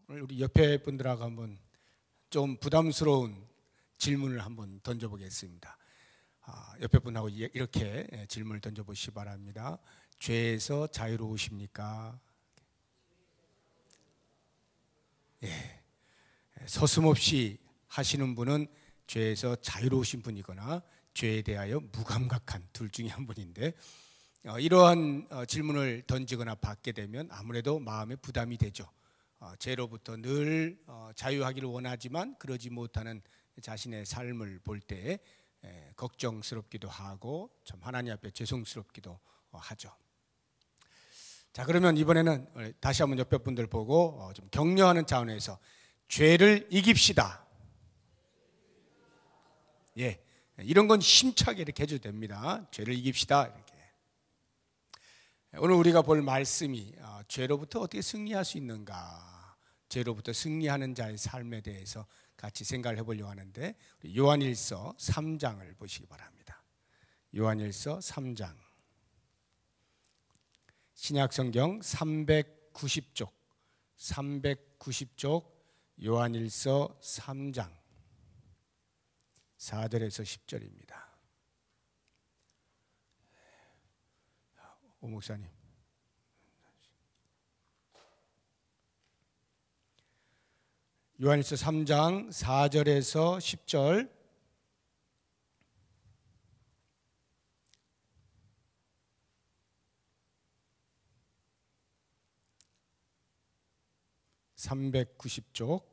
오늘 우리 옆에 분들하고 한번 좀 부담스러운 질문을 한번 던져보겠습니다. 옆에 분하고 이렇게 질문을 던져보시기 바랍니다. 죄에서 자유로우십니까? 예, 서슴없이 하시는 분은 죄에서 자유로우신 분이거나 죄에 대하여 무감각한 둘 중에 한 분인데, 이러한 질문을 던지거나 받게 되면 아무래도 마음에 부담이 되죠. 죄로부터 늘 자유하기를 원하지만 그러지 못하는 자신의 삶을 볼 때 걱정스럽기도 하고 참 하나님 앞에 죄송스럽기도 하죠. 자, 그러면 이번에는 다시 한번 옆에 분들 보고 좀 격려하는 차원에서 죄를 이깁시다. 예, 이런 건 힘차게 이렇게 해줘도 됩니다. 죄를 이깁시다. 이렇게. 오늘 우리가 볼 말씀이 죄로부터 어떻게 승리할 수 있는가, 죄로부터 승리하는 자의 삶에 대해서 같이 생각을 해보려고 하는데, 요한일서 3장을 보시기 바랍니다. 요한일서 3장, 신약성경 390쪽 요한일서 3장 4절에서 10절입니다. 오 목사님, 요한일서 3장 4절에서 10절. (390쪽)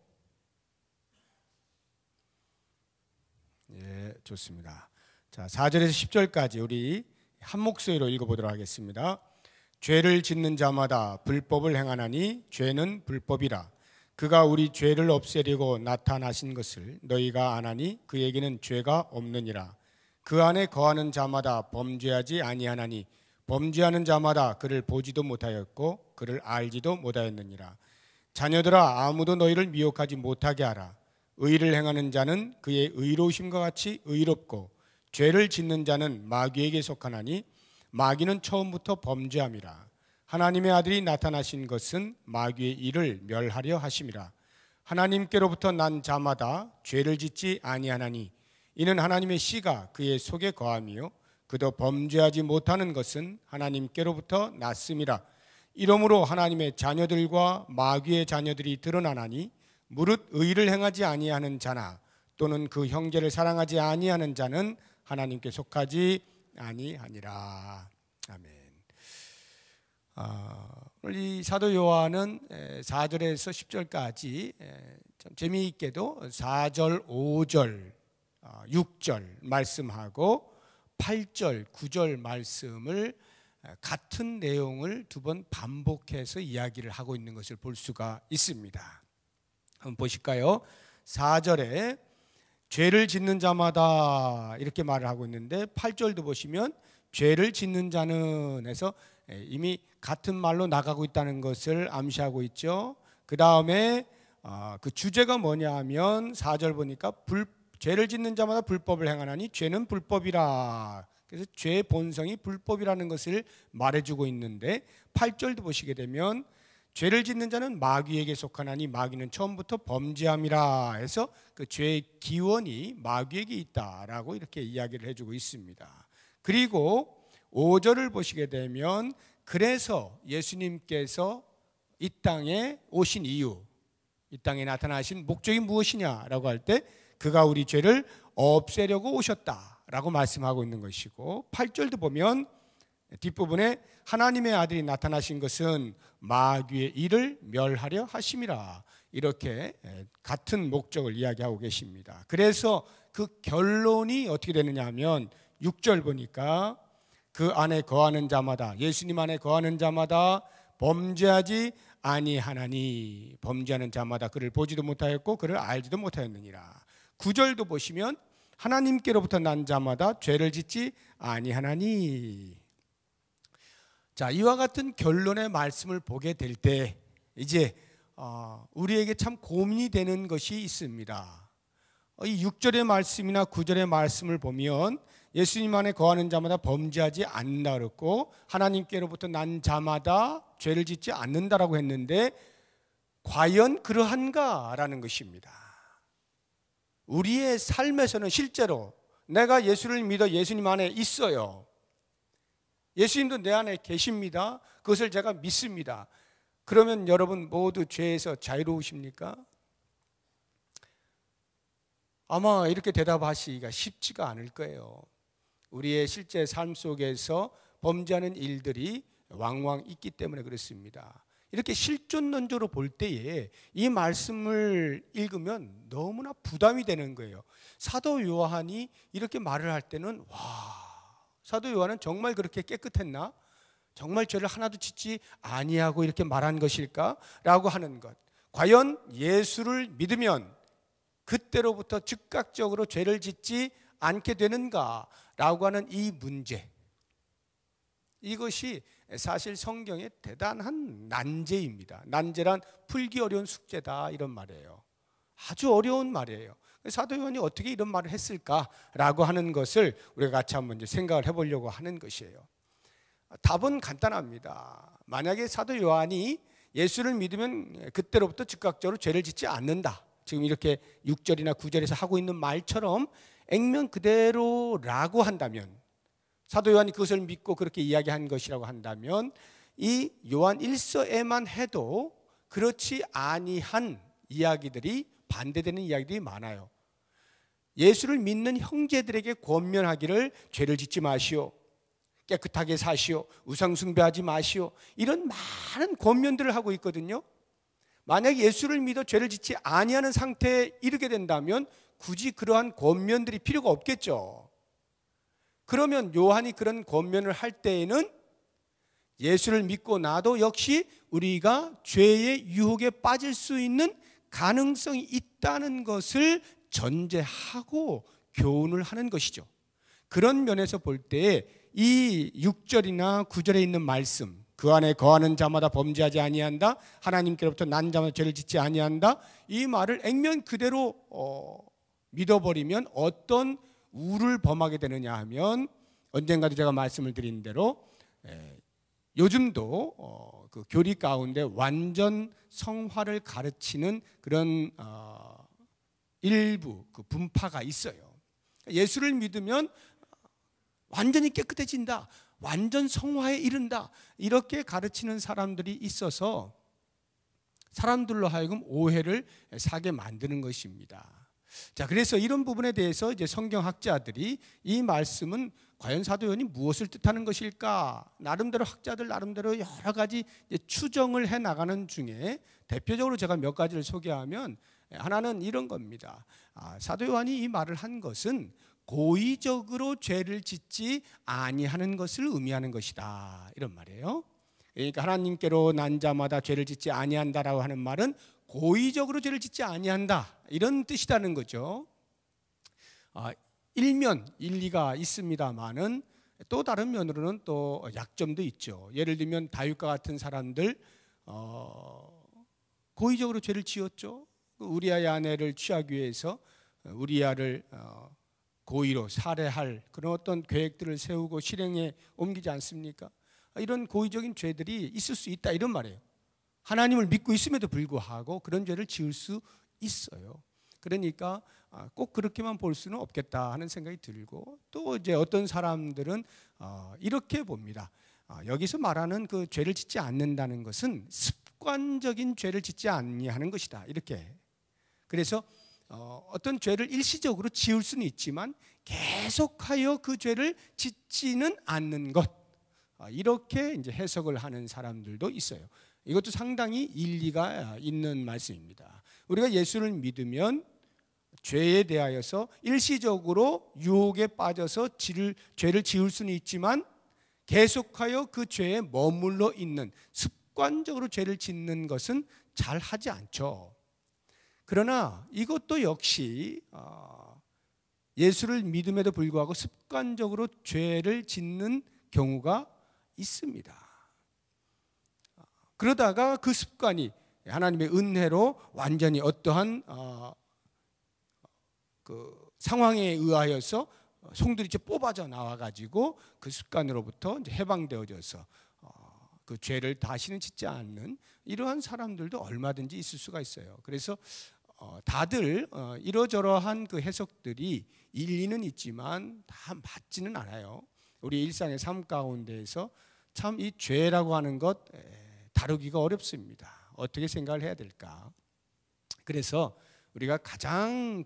예, 좋습니다. 자, 4절에서 10절까지 우리 한 목소리로 읽어보도록 하겠습니다. 죄를 짓는 자마다 불법을 행하나니 죄는 불법이라. 그가 우리 죄를 없애려고 나타나신 것을 너희가 아나니 그에게는 죄가 없느니라. 그 안에 거하는 자마다 범죄하지 아니하나니 범죄하는 자마다 그를 보지도 못하였고 그를 알지도 못하였느니라. 자녀들아, 아무도 너희를 미혹하지 못하게 하라. 의를 행하는 자는 그의 의로우심과 같이 의롭고 죄를 짓는 자는 마귀에게 속하나니 마귀는 처음부터 범죄함이라. 하나님의 아들이 나타나신 것은 마귀의 일을 멸하려 하심이라. 하나님께로부터 난 자마다 죄를 짓지 아니하나니 이는 하나님의 씨가 그의 속에 거함이요 그도 범죄하지 못하는 것은 하나님께로부터 났음이라. 이러므로 하나님의 자녀들과 마귀의 자녀들이 드러나나니 무릇 의를 행하지 아니하는 자나 또는 그 형제를 사랑하지 아니하는 자는 하나님께 속하지 아니하니라. 아멘. 오늘 이 사도 요한은 4절에서 10절까지 참 재미있게도 4절, 5절, 6절 말씀하고 8절, 9절 말씀을 같은 내용을 두 번 반복해서 이야기를 하고 있는 것을 볼 수가 있습니다. 한번 보실까요? 4절에 죄를 짓는 자마다 이렇게 말을 하고 있는데 8절도 보시면 죄를 짓는 자는 해서 이미 같은 말로 나가고 있다는 것을 암시하고 있죠. 그 다음에 그 주제가 뭐냐 하면 4절 보니까 죄를 짓는 자마다 불법을 행하나니 죄는 불법이라. 그래서 죄의 본성이 불법이라는 것을 말해주고 있는데 8절도 보시게 되면 죄를 짓는 자는 마귀에게 속하나니 마귀는 처음부터 범죄함이라 해서 그 죄의 기원이 마귀에게 있다라고 이렇게 이야기를 해주고 있습니다. 그리고 5절을 보시게 되면 그래서 예수님께서 이 땅에 오신 이유, 이 땅에 나타나신 목적이 무엇이냐라고 할 때 그가 우리 죄를 없애려고 오셨다라고 말씀하고 있는 것이고, 8절도 보면 뒷부분에 하나님의 아들이 나타나신 것은 마귀의 일을 멸하려 하심이라, 이렇게 같은 목적을 이야기하고 계십니다. 그래서 그 결론이 어떻게 되느냐 하면 6절 보니까 그 안에 거하는 자마다, 예수님 안에 거하는 자마다 범죄하지 아니하나니 범죄하는 자마다 그를 보지도 못하였고 그를 알지도 못하였느니라. 9절도 보시면 하나님께로부터 난 자마다 죄를 짓지 아니하나니. 자, 이와 같은 결론의 말씀을 보게 될 때 이제 우리에게 참 고민이 되는 것이 있습니다. 이 6절의 말씀이나 9절의 말씀을 보면 예수님 안에 거하는 자마다 범죄하지 않는다 그랬고 하나님께로부터 난 자마다 죄를 짓지 않는다라고 했는데 과연 그러한가라는 것입니다. 우리의 삶에서는 실제로 내가 예수를 믿어 예수님 안에 있어요. 예수님도 내 안에 계십니다. 그것을 제가 믿습니다. 그러면 여러분 모두 죄에서 자유로우십니까? 아마 이렇게 대답하시기가 쉽지가 않을 거예요. 우리의 실제 삶 속에서 범죄하는 일들이 왕왕 있기 때문에 그렇습니다. 이렇게 실존론적으로 볼 때에 이 말씀을 읽으면 너무나 부담이 되는 거예요. 사도 요한이 이렇게 말을 할 때는 와, 사도 요한은 정말 그렇게 깨끗했나? 정말 죄를 하나도 짓지 아니하고 이렇게 말한 것일까? 라고 하는 것. 과연 예수를 믿으면 그때로부터 즉각적으로 죄를 짓지 않게 되는가? 라고 하는 이 문제. 이것이 사실 성경의 대단한 난제입니다. 난제란 풀기 어려운 숙제다 이런 말이에요. 아주 어려운 말이에요. 사도 요한이 어떻게 이런 말을 했을까라고 하는 것을 우리가 같이 한번 이제 생각을 해보려고 하는 것이에요. 답은 간단합니다. 만약에 사도 요한이 예수를 믿으면 그때로부터 즉각적으로 죄를 짓지 않는다. 지금 이렇게 6절이나 9절에서 하고 있는 말처럼 액면 그대로라고 한다면, 사도 요한이 그것을 믿고 그렇게 이야기한 것이라고 한다면, 이 요한 1서에만 해도 그렇지 아니한 이야기들이, 반대되는 이야기들이 많아요. 예수를 믿는 형제들에게 권면하기를 죄를 짓지 마시오, 깨끗하게 사시오, 우상 숭배하지 마시오, 이런 많은 권면들을 하고 있거든요. 만약 예수를 믿어 죄를 짓지 아니하는 상태에 이르게 된다면 굳이 그러한 권면들이 필요가 없겠죠. 그러면 요한이 그런 권면을 할 때에는 예수를 믿고 나도 역시 우리가 죄의 유혹에 빠질 수 있는 가능성이 있다는 것을 전제하고 교훈을 하는 것이죠. 그런 면에서 볼 때 이 6절이나 9절에 있는 말씀, 그 안에 거하는 자마다 범죄하지 아니한다, 하나님께로부터 난 자마다 죄를 짓지 아니한다, 이 말을 액면 그대로 믿어버리면 어떤 우를 범하게 되느냐 하면, 언젠가도 제가 말씀을 드린 대로 요즘도 그 교리 가운데 완전 성화를 가르치는 그런 일부 그 분파가 있어요. 예수를 믿으면 완전히 깨끗해진다, 완전 성화에 이른다, 이렇게 가르치는 사람들이 있어서 사람들로 하여금 오해를 사게 만드는 것입니다. 자, 그래서 이런 부분에 대해서 이제 성경학자들이 이 말씀은 과연 사도 요한이 무엇을 뜻하는 것일까? 나름대로 학자들 나름대로 여러 가지 추정을 해 나가는 중에 대표적으로 제가 몇 가지를 소개하면, 하나는 이런 겁니다. 사도 요한이 이 말을 한 것은 고의적으로 죄를 짓지 아니하는 것을 의미하는 것이다, 이런 말이에요. 그러니까 하나님께로 난 자마다 죄를 짓지 아니한다라고 하는 말은 고의적으로 죄를 짓지 아니한다, 이런 뜻이라는 거죠. 일면 일리가 있습니다만은 또 다른 면으로는 또 약점도 있죠. 예를 들면 다윗과 같은 사람들 고의적으로 죄를 지었죠. 우리아의 아내를 취하기 위해서 우리아를 고의로 살해할 그런 어떤 계획들을 세우고 실행에 옮기지 않습니까? 이런 고의적인 죄들이 있을 수 있다, 이런 말이에요. 하나님을 믿고 있음에도 불구하고 그런 죄를 지을 수 있어요. 그러니까 꼭 그렇게만 볼 수는 없겠다 하는 생각이 들고, 또 이제 어떤 사람들은 이렇게 봅니다. 여기서 말하는 그 죄를 짓지 않는다는 것은 습관적인 죄를 짓지 아니하는 것이다, 이렇게. 그래서 어떤 죄를 일시적으로 지을 수는 있지만 계속하여 그 죄를 짓지는 않는 것, 이렇게 이제 해석을 하는 사람들도 있어요. 이것도 상당히 일리가 있는 말씀입니다. 우리가 예수를 믿으면 죄에 대하여서 일시적으로 유혹에 빠져서 죄를 지을 수는 있지만 계속하여 그 죄에 머물러 있는, 습관적으로 죄를 짓는 것은 잘 하지 않죠. 그러나 이것도 역시 예수를 믿음에도 불구하고 습관적으로 죄를 짓는 경우가 있습니다. 그러다가 그 습관이 하나님의 은혜로 완전히 어떠한 그 상황에 의하여서 송두리째 뽑아져 나와가지고 그 습관으로부터 이제 해방되어져서 그 죄를 다시는 짓지 않는 이러한 사람들도 얼마든지 있을 수가 있어요. 그래서 다들 이러저러한 그 해석들이 일리는 있지만 다 맞지는 않아요. 우리 일상의 삶 가운데에서 참 이 죄라고 하는 것 다루기가 어렵습니다. 어떻게 생각을 해야 될까? 그래서 우리가 가장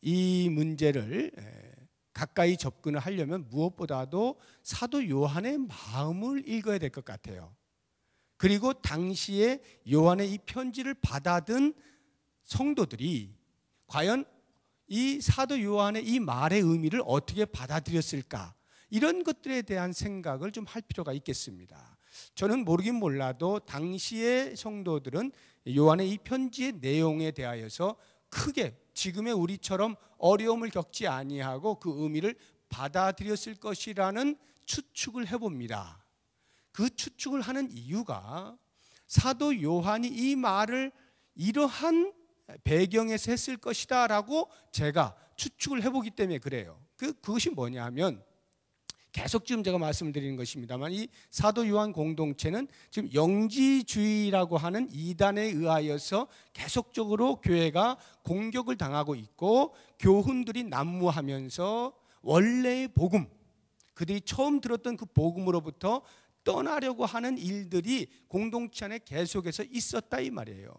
이 문제를 가까이 접근을 하려면 무엇보다도 사도 요한의 마음을 읽어야 될 것 같아요. 그리고 당시에 요한의 이 편지를 받아든 성도들이 과연 이 사도 요한의 이 말의 의미를 어떻게 받아들였을까? 이런 것들에 대한 생각을 좀 할 필요가 있겠습니다. 저는 모르긴 몰라도 당시의 성도들은 요한의 이 편지의 내용에 대하여서 크게 지금의 우리처럼 어려움을 겪지 아니하고 그 의미를 받아들였을 것이라는 추측을 해봅니다. 그 추측을 하는 이유가 사도 요한이 이 말을 이러한 배경에서 했을 것이다 라고 제가 추측을 해보기 때문에 그래요. 그것이 뭐냐면 계속 지금 제가 말씀드리는 것입니다만 이 사도 요한 공동체는 지금 영지주의라고 하는 이단에 의하여서 계속적으로 교회가 공격을 당하고 있고 교훈들이 난무하면서 원래의 복음, 그들이 처음 들었던 그 복음으로부터 떠나려고 하는 일들이 공동체 안에 계속해서 있었다 이 말이에요.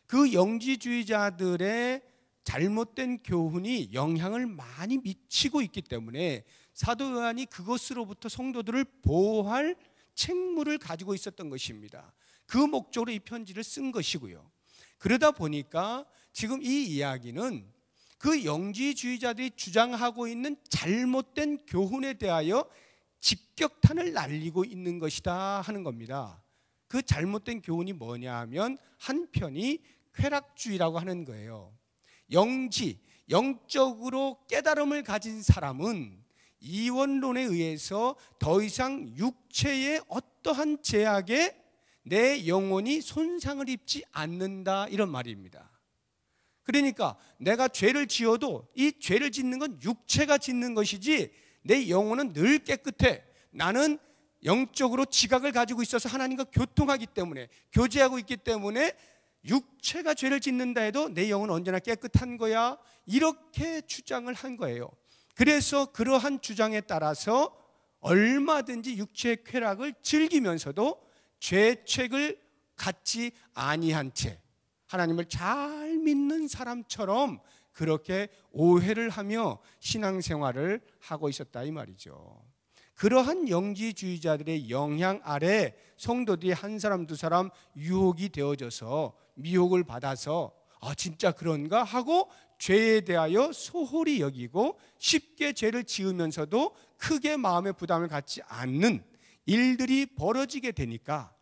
그 영지주의자들의 잘못된 교훈이 영향을 많이 미치고 있기 때문에 사도 요한이 그것으로부터 성도들을 보호할 책무를 가지고 있었던 것입니다. 그 목적으로 이 편지를 쓴 것이고요. 그러다 보니까 지금 이 이야기는 그 영지주의자들이 주장하고 있는 잘못된 교훈에 대하여 직격탄을 날리고 있는 것이다 하는 겁니다. 그 잘못된 교훈이 뭐냐 하면 한편이 쾌락주의라고 하는 거예요. 영적으로 깨달음을 가진 사람은 이원론에 의해서 더 이상 육체의 어떠한 제약에 내 영혼이 손상을 입지 않는다 이런 말입니다. 그러니까 내가 죄를 지어도 이 죄를 짓는 건 육체가 짓는 것이지 내 영혼은 늘 깨끗해. 나는 영적으로 지각을 가지고 있어서 하나님과 교통하기 때문에 교제하고 있기 때문에 육체가 죄를 짓는다 해도 내 영은 언제나 깨끗한 거야. 이렇게 주장을 한 거예요. 그래서 그러한 주장에 따라서 얼마든지 육체의 쾌락을 즐기면서도 죄책을 갖지 아니한 채 하나님을 잘 믿는 사람처럼 그렇게 오해를 하며 신앙생활을 하고 있었다 이 말이죠. 그러한 영지주의자들의 영향 아래 성도들이 한 사람 두 사람 유혹이 되어져서 미혹을 받아서 진짜 그런가 하고 죄에 대하여 소홀히 여기고 쉽게 죄를 지으면서도 크게 마음의 부담을 갖지 않는 일들이 벌어지게 되니까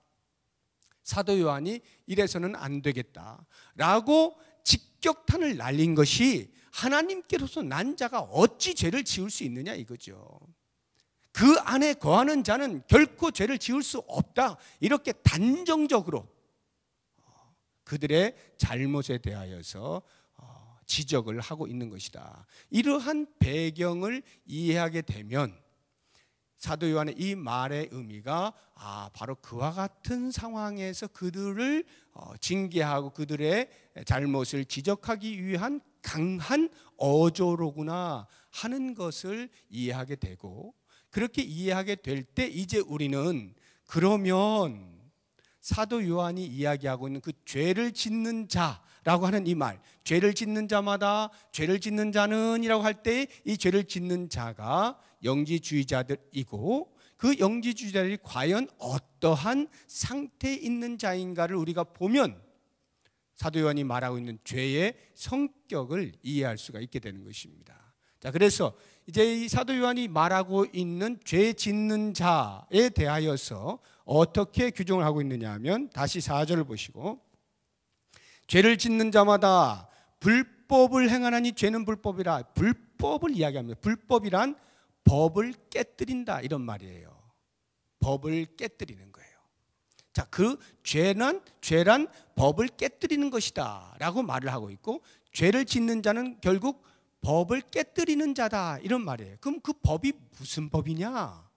사도 요한이 이래서는 안 되겠다라고 직격탄을 날린 것이 하나님께로서 난 자가 어찌 죄를 지을 수 있느냐 이거죠. 그 안에 거하는 자는 결코 죄를 지을 수 없다. 이렇게 단정적으로 그들의 잘못에 대하여서 지적을 하고 있는 것이다. 이러한 배경을 이해하게 되면 사도 요한의 이 말의 의미가 바로 그와 같은 상황에서 그들을 징계하고 그들의 잘못을 지적하기 위한 강한 어조로구나 하는 것을 이해하게 되고 그렇게 이해하게 될 때 이제 우리는 그러면 사도 요한이 이야기하고 있는 그 죄를 짓는 자라고 하는 이 말, 죄를 짓는 자마다 죄를 짓는 자는 이라고 할 때 이 죄를 짓는 자가 영지주의자들이고 그 영지주의자들이 과연 어떠한 상태에 있는 자인가를 우리가 보면 사도 요한이 말하고 있는 죄의 성격을 이해할 수가 있게 되는 것입니다. 자, 그래서 이제 이 사도 요한이 말하고 있는 죄 짓는 자에 대하여서 어떻게 규정을 하고 있느냐 하면 다시 4절을 보시고 죄를 짓는 자마다 불법을 행하나니 죄는 불법이라. 불법을 이야기합니다. 불법이란 법을 깨뜨린다 이런 말이에요. 법을 깨뜨리는 거예요. 자, 그 죄란 법을 깨뜨리는 것이다 라고 말을 하고 있고 죄를 짓는 자는 결국 법을 깨뜨리는 자다 이런 말이에요. 그럼 그 법이 무슨 법이냐?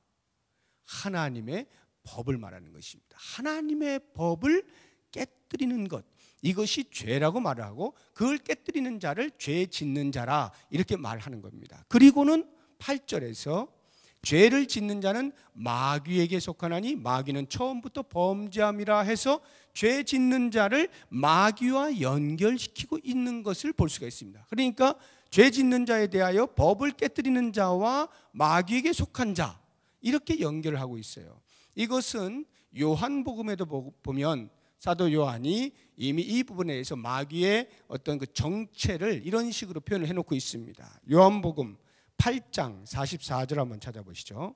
하나님의 법을 말하는 것입니다. 하나님의 법을 깨뜨리는 것, 이것이 죄라고 말을 하고 그걸 깨뜨리는 자를 죄 짓는 자라 이렇게 말하는 겁니다. 그리고는 8절에서 죄를 짓는 자는 마귀에게 속하나니 마귀는 처음부터 범죄함이라 해서 죄 짓는 자를 마귀와 연결시키고 있는 것을 볼 수가 있습니다. 그러니까 죄 짓는 자에 대하여 법을 깨뜨리는 자와 마귀에게 속한 자, 이렇게 연결을 하고 있어요. 이것은 요한복음에도 보면 사도 요한이 이미 이 부분에 대해서 마귀의 어떤 그 정체를 이런 식으로 표현을 해놓고 있습니다. 요한복음 8장 44절 한번 찾아보시죠.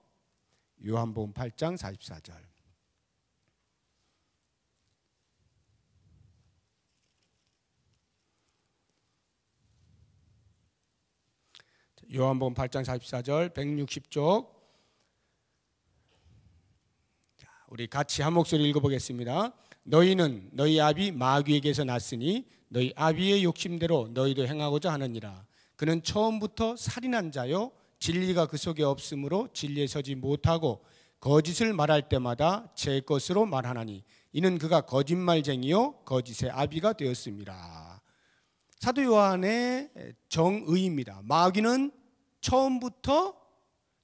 요한복음 8장 44절. 요한복음 8장 44절 160쪽. 우리 같이 한 목소리 읽어보겠습니다. 너희는 너희 아비 마귀에게서 났으니 너희 아비의 욕심대로 너희도 행하고자 하느니라. 그는 처음부터 살인한 자요 진리가 그 속에 없으므로 진리에 서지 못하고 거짓을 말할 때마다 제 것으로 말하나니 이는 그가 거짓말쟁이요 거짓의 아비가 되었습니다. 사도 요한의 정의입니다. 마귀는 처음부터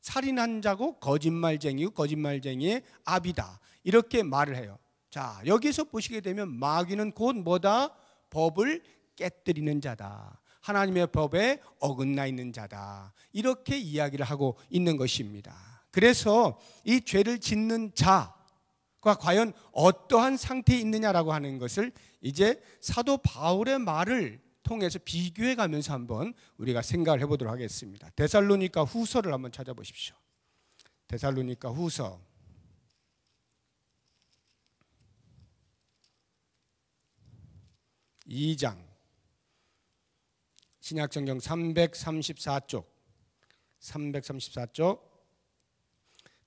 살인한 자고 거짓말쟁이고 거짓말쟁이의 아비다, 이렇게 말을 해요. 자, 여기서 보시게 되면 마귀는 곧 뭐다? 법을 깨뜨리는 자다, 하나님의 법에 어긋나 있는 자다, 이렇게 이야기를 하고 있는 것입니다. 그래서 이 죄를 짓는 자가 과연 어떠한 상태에 있느냐라고 하는 것을 이제 사도 바울의 말을 통해서 비교해 가면서 한번 우리가 생각을 해보도록 하겠습니다. 데살로니가 후서를 한번 찾아보십시오. 데살로니가 후서 2장, 신약성경 334쪽,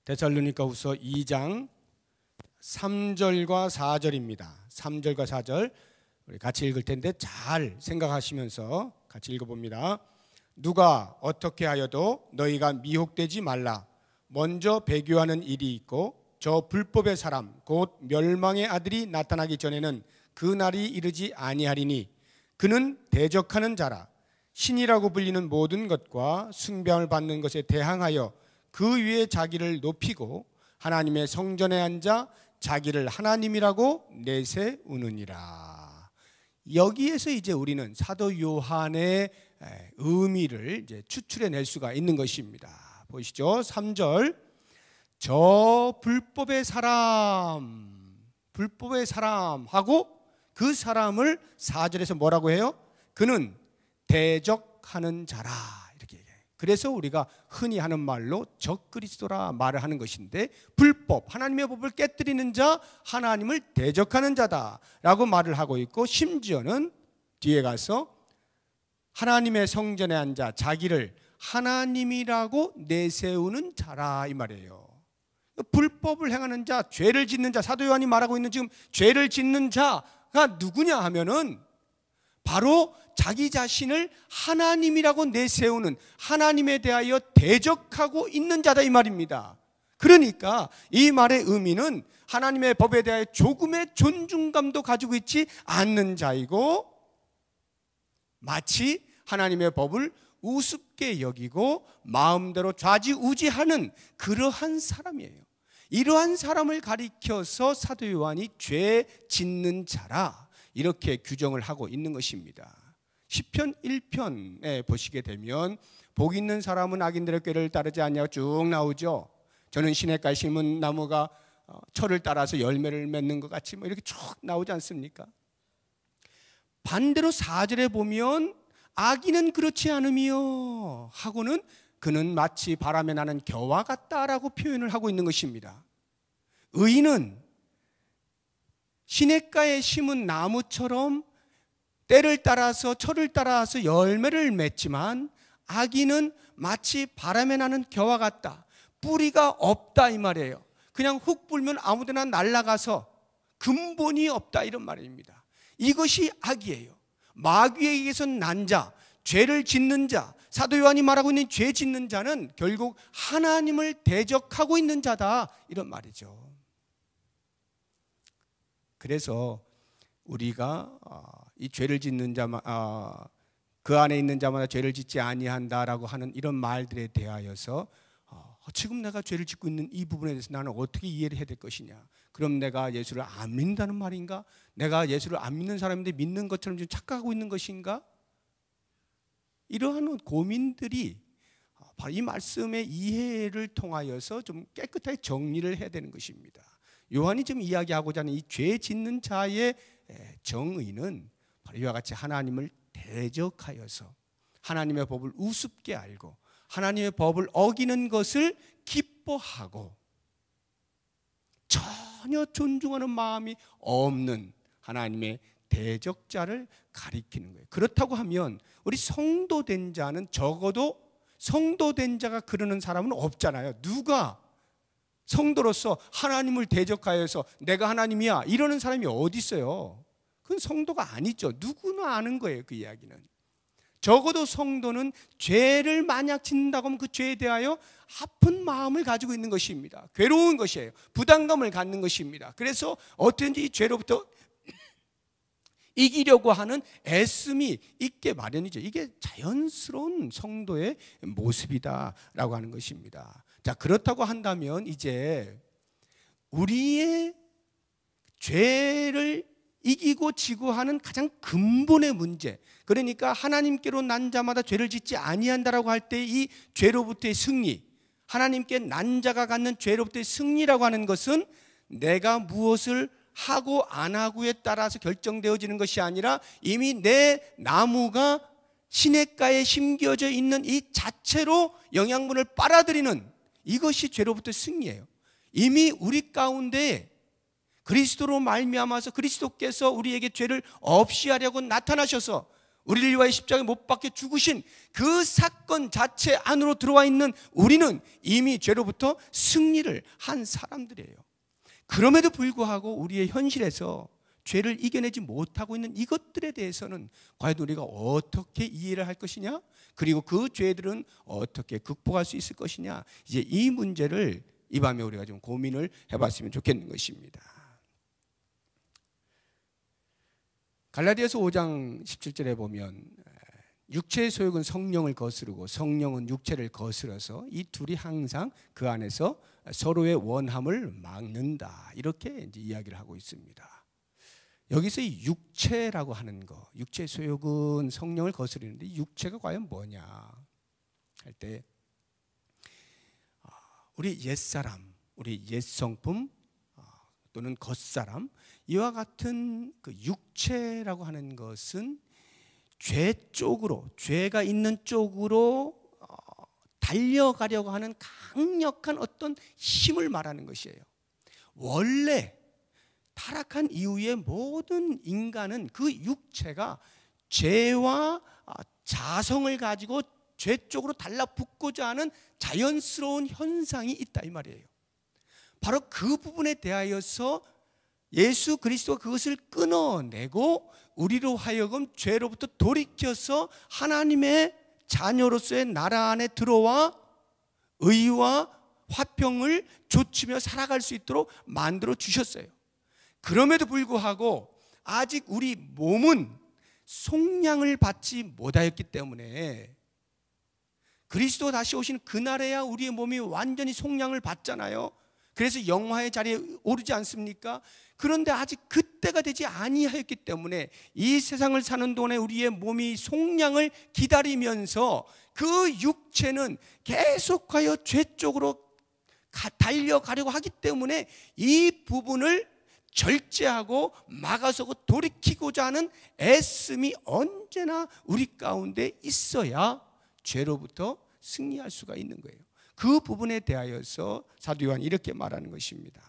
데살로니가 후서 2장 3절과 4절입니다. 3절과 4절 우리 같이 읽을 텐데 잘 생각하시면서 같이 읽어봅니다. 누가 어떻게 하여도 너희가 미혹되지 말라. 먼저 배교하는 일이 있고 저 불법의 사람 곧 멸망의 아들이 나타나기 전에는 그 날이 이르지 아니하리니 그는 대적하는 자라. 신이라고 불리는 모든 것과 숭배함을 받는 것에 대항하여 그 위에 자기를 높이고 하나님의 성전에 앉아 자기를 하나님이라고 내세우느니라. 여기에서 이제 우리는 사도 요한의 의미를 이제 추출해낼 수가 있는 것입니다. 보시죠. 3절. 저 불법의 사람하고 그 사람을 4절에서 뭐라고 해요? 그는 대적하는 자라, 이렇게 얘기해요. 그래서 우리가 흔히 하는 말로 적그리스도라 말을 하는 것인데, 불법, 하나님의 법을 깨뜨리는 자, 하나님을 대적하는 자다라고 말을 하고 있고, 심지어는 뒤에 가서 하나님의 성전에 앉아 자기를 하나님이라고 내세우는 자라, 이 말이에요. 불법을 행하는 자, 죄를 짓는 자, 사도 요한이 말하고 있는 지금 죄를 짓는 자가 누구냐 하면은 바로 자기 자신을 하나님이라고 내세우는, 하나님에 대하여 대적하고 있는 자다, 이 말입니다. 그러니까 이 말의 의미는 하나님의 법에 대하여 조금의 존중감도 가지고 있지 않는 자이고, 마치 하나님의 법을 우습게 여기고 마음대로 좌지우지하는 그러한 사람이에요. 이러한 사람을 가리켜서 사도 요한이 죄 짓는 자라 이렇게 규정을 하고 있는 것입니다. 시편 1편에 보시게 되면 복 있는 사람은 악인들의 꾀를 따르지 않냐고 쭉 나오죠. 저는 시냇가에 심은 나무가 철을 따라서 열매를 맺는 것 같이 뭐 이렇게 쭉 나오지 않습니까? 반대로 4절에 보면 악인은 그렇지 않으며 하고는 그는 마치 바람에 나는 겨와 같다라고 표현을 하고 있는 것입니다. 의인은 시냇가에 심은 나무처럼 때를 따라서 철을 따라서 열매를 맺지만, 악인은 마치 바람에 나는 겨와 같다, 뿌리가 없다, 이 말이에요. 그냥 훅 불면 아무데나 날아가서 근본이 없다, 이런 말입니다. 이것이 악이에요. 마귀에게서 난 자, 죄를 짓는 자, 사도 요한이 말하고 있는 죄 짓는 자는 결국 하나님을 대적하고 있는 자다, 이런 말이죠. 그래서 우리가 이 죄를 짓는 자만 그 안에 있는 자마다 죄를 짓지 아니한다라고 하는 이런 말들에 대하여서 지금 내가 죄를 짓고 있는 이 부분에 대해서 나는 어떻게 이해를 해야 될 것이냐? 그럼 내가 예수를 안 믿는다는 말인가? 내가 예수를 안 믿는 사람인데 믿는 것처럼 좀 착각하고 있는 것인가? 이러한 고민들이 바로 이 말씀의 이해를 통하여서 좀 깨끗하게 정리를 해야 되는 것입니다. 요한이 지금 이야기하고자 하는 이 죄 짓는 자의 정의는 바로 이와 같이 하나님을 대적하여서 하나님의 법을 우습게 알고 하나님의 법을 어기는 것을 기뻐하고 전혀 존중하는 마음이 없는 하나님의 대적자를 가리키는 거예요. 그렇다고 하면 우리 성도된 자는 적어도 성도된 자가 그러는 사람은 없잖아요. 누가 성도로서 하나님을 대적하여서 내가 하나님이야 이러는 사람이 어디 있어요? 그건 성도가 아니죠. 누구나 아는 거예요. 그 이야기는. 적어도 성도는 죄를 만약 짓는다고 하면 그 죄에 대하여 아픈 마음을 가지고 있는 것입니다. 괴로운 것이에요. 부담감을 갖는 것입니다. 그래서 어떻게든지 이 죄로부터 이기려고 하는 애씀이 있게 마련이죠. 이게 자연스러운 성도의 모습이다라고 하는 것입니다. 자, 그렇다고 한다면 이제 우리의 죄를 이기고 지고 하는 가장 근본의 문제, 그러니까 하나님께로 난 자마다 죄를 짓지 아니한다라고 할 때 이 죄로부터의 승리, 하나님께 난 자가 갖는 죄로부터의 승리라고 하는 것은 내가 무엇을 하고 안 하고에 따라서 결정되어지는 것이 아니라 이미 내 나무가 시냇가에 심겨져 있는 이 자체로 영양분을 빨아들이는 이것이 죄로부터 승리예요. 이미 우리 가운데 그리스도로 말미암아서 그리스도께서 우리에게 죄를 없이 하려고 나타나셔서 우리를 위하여 십자가에 못 박혀 죽으신 그 사건 자체 안으로 들어와 있는 우리는 이미 죄로부터 승리를 한 사람들이에요. 그럼에도 불구하고 우리의 현실에서 죄를 이겨내지 못하고 있는 이것들에 대해서는 과연 우리가 어떻게 이해를 할 것이냐? 그리고 그 죄들은 어떻게 극복할 수 있을 것이냐? 이제 이 문제를 이 밤에 우리가 좀 고민을 해봤으면 좋겠는 것입니다. 갈라디아서 5장 17절에 보면 육체의 소욕은 성령을 거스르고 성령은 육체를 거스러서 이 둘이 항상 그 안에서 서로의 원함을 막는다. 이렇게 이제 이야기를 하고 있습니다. 여기서 이 육체라고 하는 거, 육체의 소욕은 성령을 거스르는데 육체가 과연 뭐냐 할 때 우리 옛사람, 우리 옛성품 또는 겉사람 이와 같은 그 육체라고 하는 것은 죄 쪽으로, 죄가 있는 쪽으로 달려가려고 하는 강력한 어떤 힘을 말하는 것이에요. 원래 타락한 이후에 모든 인간은 그 육체가 죄와 자성을 가지고 죄 쪽으로 달라붙고자 하는 자연스러운 현상이 있다 이 말이에요. 바로 그 부분에 대하여서 예수 그리스도가 그것을 끊어내고 우리로 하여금 죄로부터 돌이켜서 하나님의 자녀로서의 나라 안에 들어와 의와 화평을 좇으며 살아갈 수 있도록 만들어 주셨어요. 그럼에도 불구하고 아직 우리 몸은 속량을 받지 못하였기 때문에 그리스도 다시 오신 그날에야 우리의 몸이 완전히 속량을 받잖아요. 그래서 영화의 자리에 오르지 않습니까? 그런데 아직 그때가 되지 아니하였기 때문에 이 세상을 사는 동안에 우리의 몸이 속량을 기다리면서 그 육체는 계속하여 죄 쪽으로 달려가려고 하기 때문에 이 부분을 절제하고 막아서고 돌이키고자 하는 애씀이 언제나 우리 가운데 있어야 죄로부터 승리할 수가 있는 거예요. 그 부분에 대하여서 사도 요한이 이렇게 말하는 것입니다.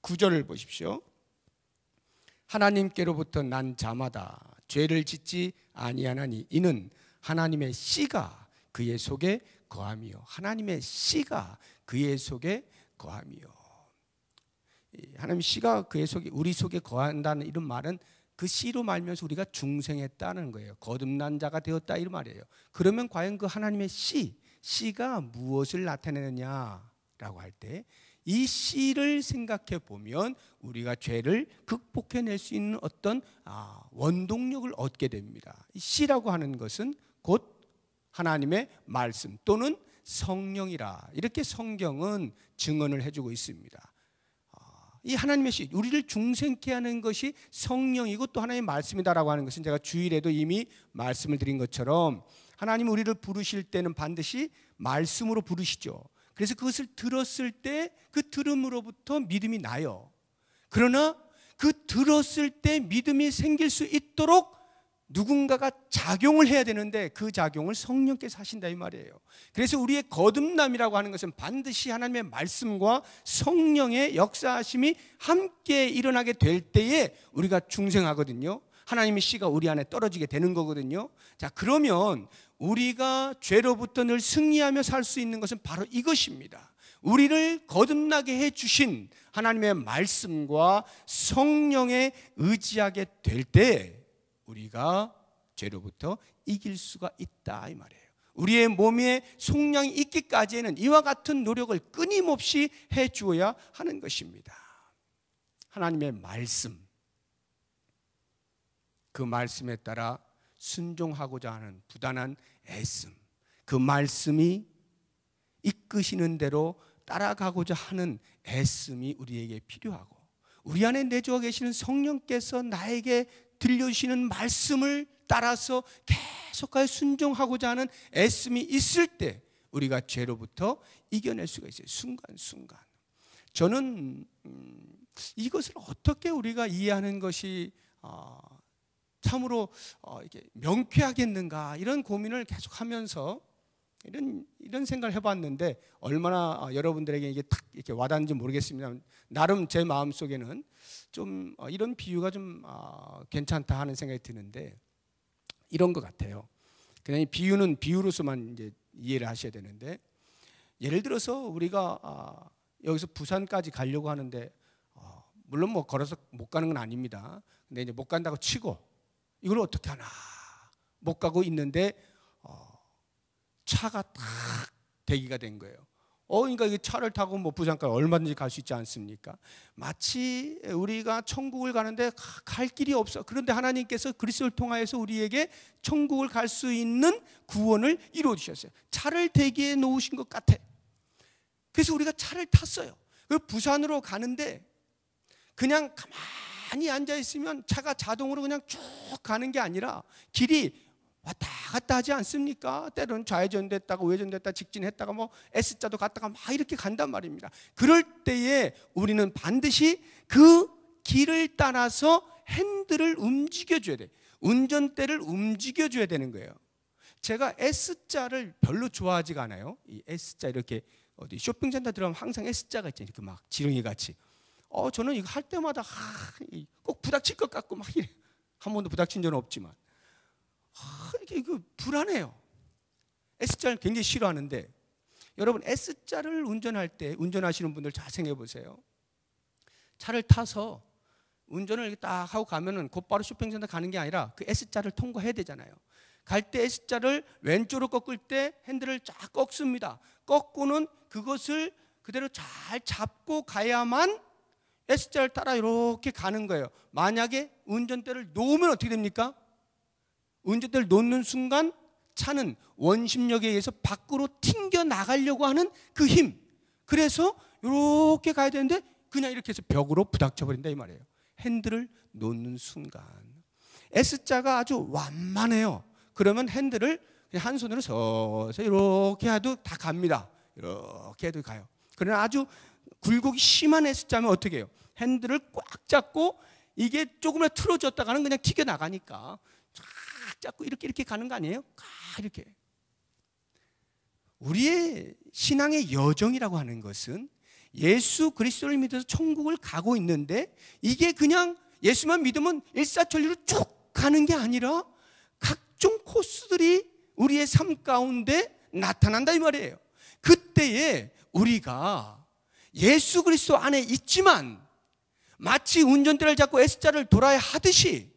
9절을 보십시오. 하나님께로부터 난 자마다 죄를 짓지 아니하나니 이는 하나님의 씨가 그의 속에 거함이요. 하나님의 씨가 그의 속에 거함이요. 하나님의 씨가 그의 속에, 우리 속에 거한다는 이런 말은 그 씨로 말면서 우리가 중생했다는 거예요. 거듭난 자가 되었다 이런 말이에요. 그러면 과연 그 하나님의 씨가 무엇을 나타내느냐라고 할 때 이 씨를 생각해 보면 우리가 죄를 극복해낼 수 있는 어떤 원동력을 얻게 됩니다. 이 씨라고 하는 것은 곧 하나님의 말씀 또는 성령이라, 이렇게 성경은 증언을 해주고 있습니다. 이 하나님의 씨, 우리를 중생케 하는 것이 성령이고 또 하나님의 말씀이다라고 하는 것은 제가 주일에도 이미 말씀을 드린 것처럼 하나님은 우리를 부르실 때는 반드시 말씀으로 부르시죠. 그래서 그것을 들었을 때 그 들음으로부터 믿음이 나요. 그러나 그 들었을 때 믿음이 생길 수 있도록 누군가가 작용을 해야 되는데 그 작용을 성령께서 하신다 이 말이에요. 그래서 우리의 거듭남이라고 하는 것은 반드시 하나님의 말씀과 성령의 역사하심이 함께 일어나게 될 때에 우리가 중생하거든요. 하나님의 씨가 우리 안에 떨어지게 되는 거거든요. 자, 그러면 우리가 죄로부터 늘 승리하며 살 수 있는 것은 바로 이것입니다. 우리를 거듭나게 해주신 하나님의 말씀과 성령에 의지하게 될 때 우리가 죄로부터 이길 수가 있다 이 말이에요. 우리의 몸에 속량이 있기까지는 이와 같은 노력을 끊임없이 해주어야 하는 것입니다. 하나님의 말씀, 그 말씀에 따라 순종하고자 하는 부단한 애씀, 그 말씀이 이끄시는 대로 따라가고자 하는 애씀이 우리에게 필요하고, 우리 안에 내주어 계시는 성령께서 나에게 들려주시는 말씀을 따라서 계속하여 순종하고자 하는 애씀이 있을 때 우리가 죄로부터 이겨낼 수가 있어요. 순간순간. 저는 이것을 어떻게 우리가 이해하는 것이 참으로 이렇게 명쾌하겠는가, 이런 고민을 계속하면서 이런 생각을 해봤는데 얼마나 여러분들에게 이게 딱 이렇게 와닿는지 모르겠습니다. 나름 제 마음 속에는 좀 이런 비유가 좀 괜찮다 하는 생각이 드는데 이런 것 같아요. 그냥 비유는 비유로서만 이제 이해를 하셔야 되는데, 예를 들어서 우리가 여기서 부산까지 가려고 하는데 물론 뭐 걸어서 못 가는 건 아닙니다. 근데 이제 못 간다고 치고 이걸 어떻게 하나 못 가고 있는데 차가 딱 대기가 된 거예요. 그러니까 이 차를 타고 뭐 부산까지 얼마든지 갈 수 있지 않습니까? 마치 우리가 천국을 가는데 갈 길이 없어. 그런데 하나님께서 그리스도를 통하여서 우리에게 천국을 갈 수 있는 구원을 이루어 주셨어요. 차를 대기해 놓으신 것 같아. 그래서 우리가 차를 탔어요. 그 부산으로 가는데 그냥 가만히 앉아 있으면 차가 자동으로 그냥 쭉 가는 게 아니라 길이 왔다 갔다 하지 않습니까? 때로는 좌회전됐다가 우회전됐다가 직진했다가 뭐 S자도 갔다가 막 이렇게 간단 말입니다. 그럴 때에 우리는 반드시 그 길을 따라서 핸들을 움직여줘야 돼. 운전대를 움직여줘야 되는 거예요. 제가 S자를 별로 좋아하지가 않아요. 이 S자 이렇게 어디 쇼핑센터 들어가면 항상 S자가 있잖아요. 이렇게 막 지렁이 같이. 저는 이거 할 때마다 꼭 부닥칠 것 같고 막 이래. 한 번도 부닥친 적은 없지만 이게 불안해요. S자를 굉장히 싫어하는데, 여러분 S자를 운전할 때 운전하시는 분들 잘 생각해 보세요. 차를 타서 운전을 딱 하고 가면은 곧바로 쇼핑센터 가는 게 아니라 그 S자를 통과해야 되잖아요. 갈 때 S자를 왼쪽으로 꺾을 때 핸들을 쫙 꺾습니다. 꺾고는 그것을 그대로 잘 잡고 가야만 S자를 따라 이렇게 가는 거예요. 만약에 운전대를 놓으면 어떻게 됩니까? 운전대를 놓는 순간 차는 원심력에 의해서 밖으로 튕겨 나가려고 하는 그 힘, 그래서 이렇게 가야 되는데 그냥 이렇게 해서 벽으로 부닥쳐 버린다 이 말이에요. 핸들을 놓는 순간. S자가 아주 완만해요. 그러면 핸들을 그냥 한 손으로 서서 이렇게 해도 다 갑니다. 이렇게 해도 가요. 그러나 아주 굴곡이 심한 S자면 어떻게 해요? 핸들을 꽉 잡고 이게 조금이라도 틀어졌다가는 그냥 튀겨 나가니까 쫙 잡고 이렇게 가는 거 아니에요? 이렇게. 우리의 신앙의 여정이라고 하는 것은 예수 그리스도를 믿어서 천국을 가고 있는데, 이게 그냥 예수만 믿으면 일사천리로 쭉 가는 게 아니라 각종 코스들이 우리의 삶 가운데 나타난다 이 말이에요. 그때에 우리가 예수 그리스도 안에 있지만 마치 운전대를 잡고 S자를 돌아야 하듯이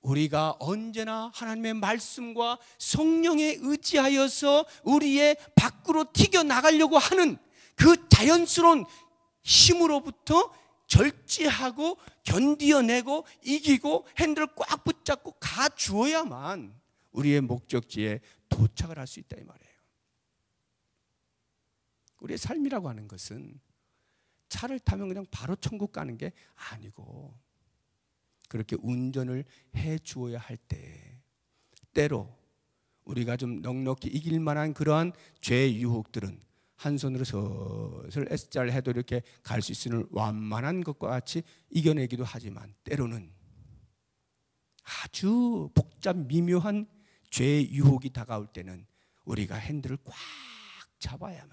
우리가 언제나 하나님의 말씀과 성령에 의지하여서 우리의 밖으로 튀겨 나가려고 하는 그 자연스러운 힘으로부터 절제하고 견디어내고 이기고 핸들을 꽉 붙잡고 가주어야만 우리의 목적지에 도착을 할 수 있다 이 말이에요. 우리의 삶이라고 하는 것은 차를 타면 그냥 바로 천국 가는 게 아니고 그렇게 운전을 해 주어야 할 때 때로 우리가 좀 넉넉히 이길 만한 그러한 죄의 유혹들은 한 손으로 슬슬 S자를 해도 이렇게 갈 수 있을 완만한 것과 같이 이겨내기도 하지만 때로는 아주 복잡 미묘한 죄의 유혹이 다가올 때는 우리가 핸들을 꽉 잡아야만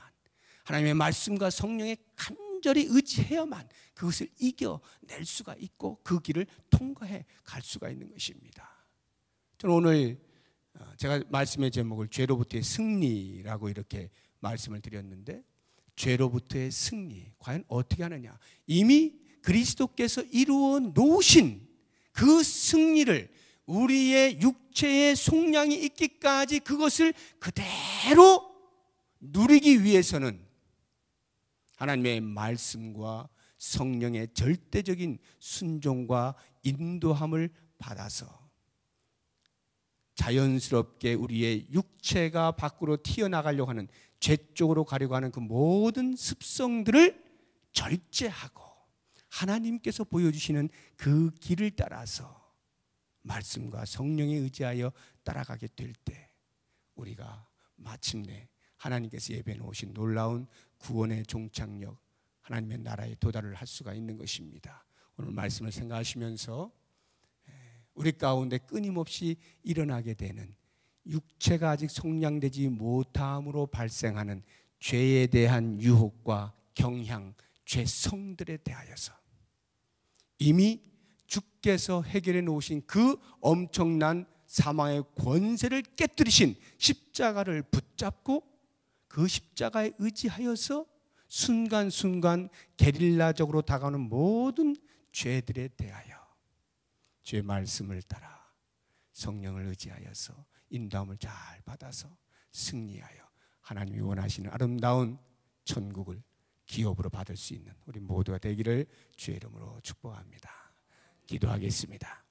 하나님의 말씀과 성령에 간절히 의지해야만 그것을 이겨낼 수가 있고 그 길을 통과해 갈 수가 있는 것입니다. 저는 오늘 제가 말씀의 제목을 죄로부터의 승리라고 이렇게 말씀을 드렸는데 죄로부터의 승리 과연 어떻게 하느냐, 이미 그리스도께서 이루어 놓으신 그 승리를 우리의 육체의 속량이 있기까지 그것을 그대로 누리기 위해서는 하나님의 말씀과 성령의 절대적인 순종과 인도함을 받아서 자연스럽게 우리의 육체가 밖으로 튀어나가려고 하는 죄 쪽으로 가려고 하는 그 모든 습성들을 절제하고 하나님께서 보여주시는 그 길을 따라서 말씀과 성령에 의지하여 따라가게 될 때 우리가 마침내 하나님께서 예배해 놓으신 놀라운 구원의 종착역 하나님의 나라에 도달을 할 수가 있는 것입니다. 오늘 말씀을 생각하시면서 우리 가운데 끊임없이 일어나게 되는 육체가 아직 속량되지 못함으로 발생하는 죄에 대한 유혹과 경향, 죄성들에 대하여서 이미 주께서 해결해 놓으신 그 엄청난 사망의 권세를 깨뜨리신 십자가를 붙잡고 그 십자가에 의지하여서 순간순간 게릴라적으로 다가오는 모든 죄들에 대하여 주의 말씀을 따라 성령을 의지하여서 인도함을 잘 받아서 승리하여 하나님이 원하시는 아름다운 천국을 기업으로 받을 수 있는 우리 모두가 되기를 주의 이름으로 축복합니다. 기도하겠습니다.